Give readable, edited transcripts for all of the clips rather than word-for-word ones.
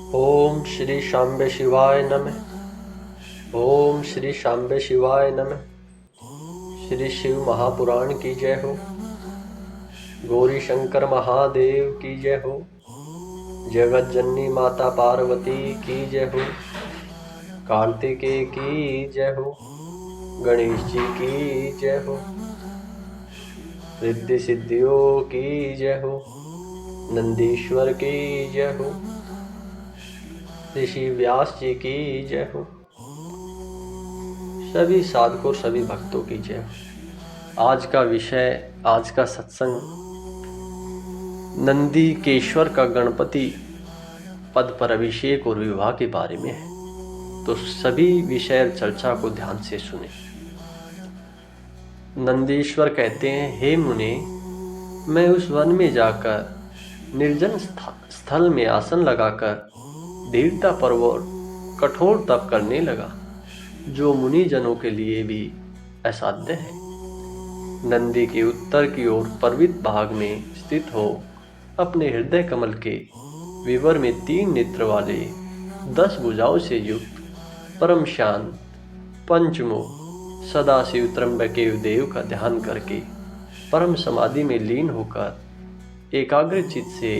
ओम श्री शांबे शिवाय नमः। ओम श्री शांबे शिवाय नमः। श्री शिव महापुराण की जय हो। गौरी शंकर महादेव की जय हो। जगत जननी माता पार्वती की जय हो। कार्तिकेय की जय हो। गणेश जी की जय हो। रिद्धि सिद्धियों की जय हो। नंदीश्वर की जय हो। ऋषि व्यास जी की जय हो। सभी साधकों सभी भक्तों की जय हो। आज का विषय, आज का सत्संग नंदी केश्वर का गणपति पद पर अभिषेक और विवाह के बारे में है। तो सभी विषय चर्चा को ध्यान से सुने। नंदीश्वर कहते हैं, हे मुने, मैं उस वन में जाकर निर्जन स्थल में आसन लगाकर दृढ़ता पर्वत कठोर तप करने लगा, जो मुनि जनों के लिए भी असाध्य है। नंदी के उत्तर की ओर पर्वत भाग में स्थित हो अपने हृदय कमल के विवर में 3 नेत्र वाले 10 भुजाओं से युक्त परम शांत पंचमुख सदाशिव त्र्यंबकेय देव का ध्यान करके परम समाधि में लीन होकर एकाग्र चित्त से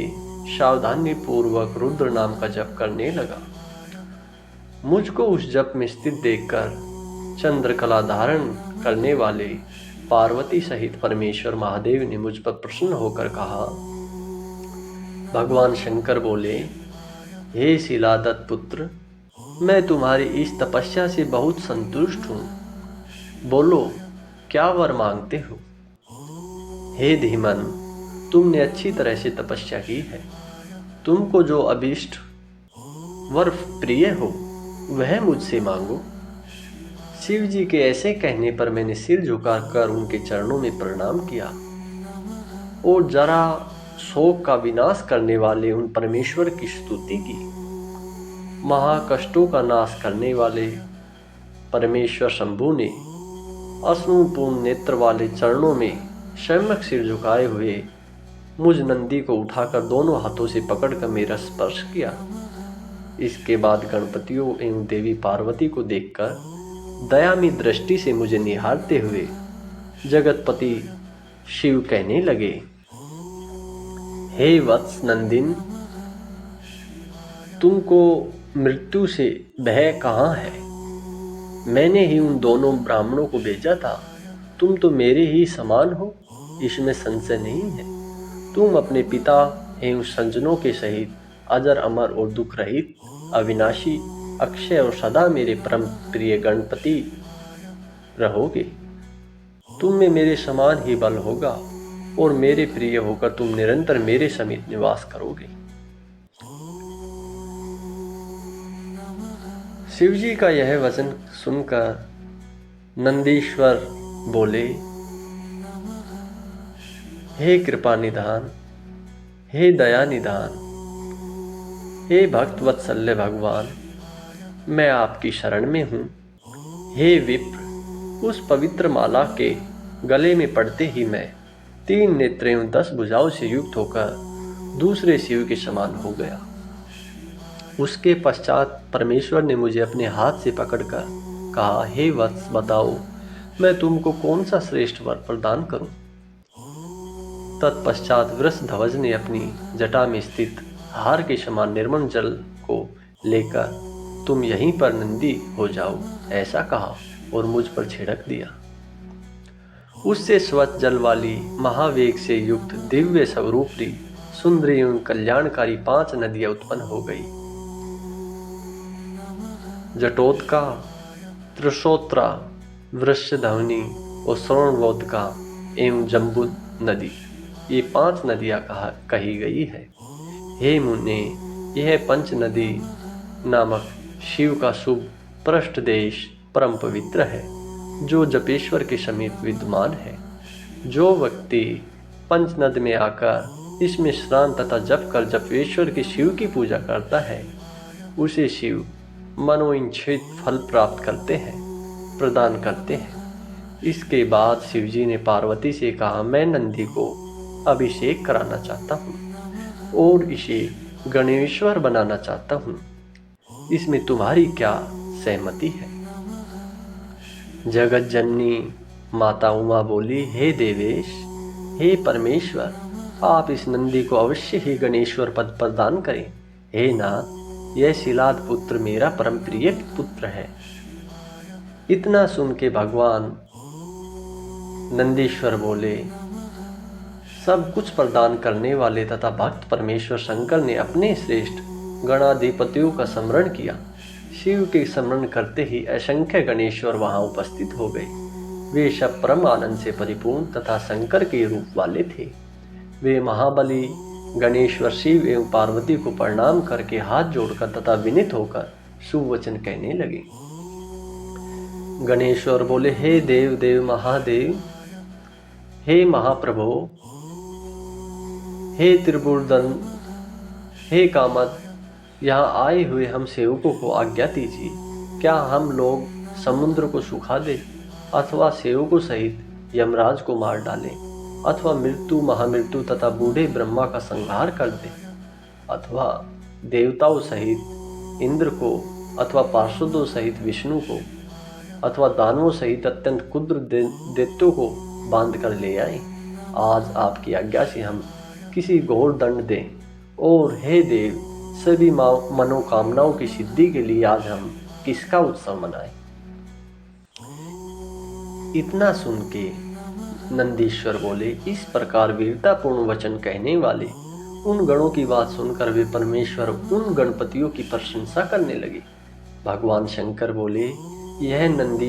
सावधानी पूर्वक रुद्र नाम का जप करने लगा। मुझको उस जप में स्थित देखकर चंद्रकला धारण करने वाले पार्वती सहित परमेश्वर महादेव ने मुझ पर प्रसन्न होकर कहा। भगवान शंकर बोले, हे शिलादत्त पुत्र, मैं तुम्हारी इस तपस्या से बहुत संतुष्ट हूँ। बोलो, क्या वर मांगते हो? हे धीमन, तुमने अच्छी तरह से तपस्या की है। तुमको जो अभीष्ट वर प्रिय हो वह मुझसे मांगो। शिव जी के ऐसे कहने पर मैंने सिर झुकाकर उनके चरणों में प्रणाम किया और जरा शोक का विनाश करने वाले उन परमेश्वर की स्तुति की। महाकष्टों का नाश करने वाले परमेश्वर शंभु ने अश्रुपूर्ण नेत्र वाले चरणों में सम्यक सिर झुकाए हुए मुझ नंदी को उठाकर दोनों हाथों से पकड़कर मेरा स्पर्श किया। इसके बाद गणपतियों एवं देवी पार्वती को देखकर दयामी दृष्टि से मुझे निहारते हुए जगतपति शिव कहने लगे, हे वत्स नंदिन, तुमको मृत्यु से भय कहाँ है? मैंने ही उन दोनों ब्राह्मणों को भेजा था। तुम तो मेरे ही समान हो, इसमें संशय नहीं है। तुम अपने पिता एवं संजनों के सहित अजर अमर और दुख रहित अविनाशी अक्षय और सदा मेरे परम प्रिय गणपति रहोगे। तुम में मेरे समान ही बल होगा और मेरे प्रिय होकर तुम निरंतर मेरे समीप निवास करोगे। शिवजी का यह वचन सुनकर नंदीश्वर बोले, हे कृपा निधान, हे दया निधान, हे भक्त वत्सल्य भगवान, मैं आपकी शरण में हूँ। हे विप्र, उस पवित्र माला के गले में पड़ते ही मैं 3 नेत्र एवं 10 भुजाओं से युक्त होकर दूसरे शिव के समान हो गया। उसके पश्चात परमेश्वर ने मुझे अपने हाथ से पकड़कर कहा, हे वत्स, बताओ मैं तुमको कौन सा श्रेष्ठ वर प्रदान करूं? तत्पश्चात वृषध्वज ने अपनी जटा में स्थित हार के समान निर्मल जल को लेकर तुम यहीं पर नंदी हो जाओ ऐसा कहा और मुझ पर छिड़क दिया। उससे स्वच्छ जल वाली महावेग से युक्त दिव्य स्वरूपी सुंदरी एवं कल्याणकारी 5 नदियां उत्पन्न हो गई। जटोत्का, त्रिशोत्रा, वृषध्वनि और श्रवणवोदका एवं जम्बू नदी, ये 5 नदियां कही गई है। हे मुने, यह पंच नदी नामक शिव का शुभ पृष्ठ देश परम पवित्र है, जो जपेश्वर के समीप विद्यमान है। जो व्यक्ति पंचनद में आकर इसमें स्नान तथा जप कर जपेश्वर के शिव की पूजा करता है, उसे शिव मनोइच्छित फल प्राप्त प्रदान करते हैं। इसके बाद शिवजी ने पार्वती से कहा, मैं नंदी को अभिषेक कराना चाहता हूँ और इसे गणेश्वर बनाना चाहता हूँ। इसमें तुम्हारी क्या सहमति है? जगत जननी माता उमा बोली, हे देवेश, हे परमेश्वर, आप इस नंदी को अवश्य ही गणेश्वर पद प्रदान करें। हे नाथ, यह शिलाद पुत्र मेरा परम प्रिय पुत्र है। इतना सुन के भगवान नंदीश्वर बोले, सब कुछ प्रदान करने वाले तथा भक्त परमेश्वर शंकर ने अपने श्रेष्ठ गणाधिपतियों का स्मरण किया। शिव के स्मरण करते ही असंख्य गणेश्वर वहां उपस्थित हो गए। वे सब परम आनंद से परिपूर्ण तथा शंकर के रूप वाले थे। वे महाबली गणेश्वर शिव एवं पार्वती को प्रणाम करके हाथ जोड़कर तथा विनीत होकर शुभ वचन कहने लगे। गणेश्वर बोले, हे देव देव महादेव, हे महाप्रभो, हे त्रिपुरदन, हे कामद, यहाँ आए हुए हम सेवकों को आज्ञा दीजिए। क्या हम लोग समुद्र को सुखा दें, अथवा सेवकों सहित यमराज को मार डालें, अथवा मृत्यु महामृत्यु तथा बूढ़े ब्रह्मा का संहार कर दें, अथवा देवताओं सहित इंद्र को, अथवा पार्षदों सहित विष्णु को, अथवा दानवों सहित अत्यंत क्षुद्र दैत्यों को बांध कर ले आए? आज आपकी आज्ञा से हम किसी घोर दंड दें, और हे देव, सभी मनोकामनाओं की सिद्धि के लिए आज हम किसका उत्सव मनाएं? इतना सुन के नंदीश्वर बोले, इस प्रकार वीरतापूर्ण वचन कहने वाले उन गणों की बात सुनकर वे परमेश्वर उन गणपतियों की प्रशंसा करने लगे। भगवान शंकर बोले, यह नंदी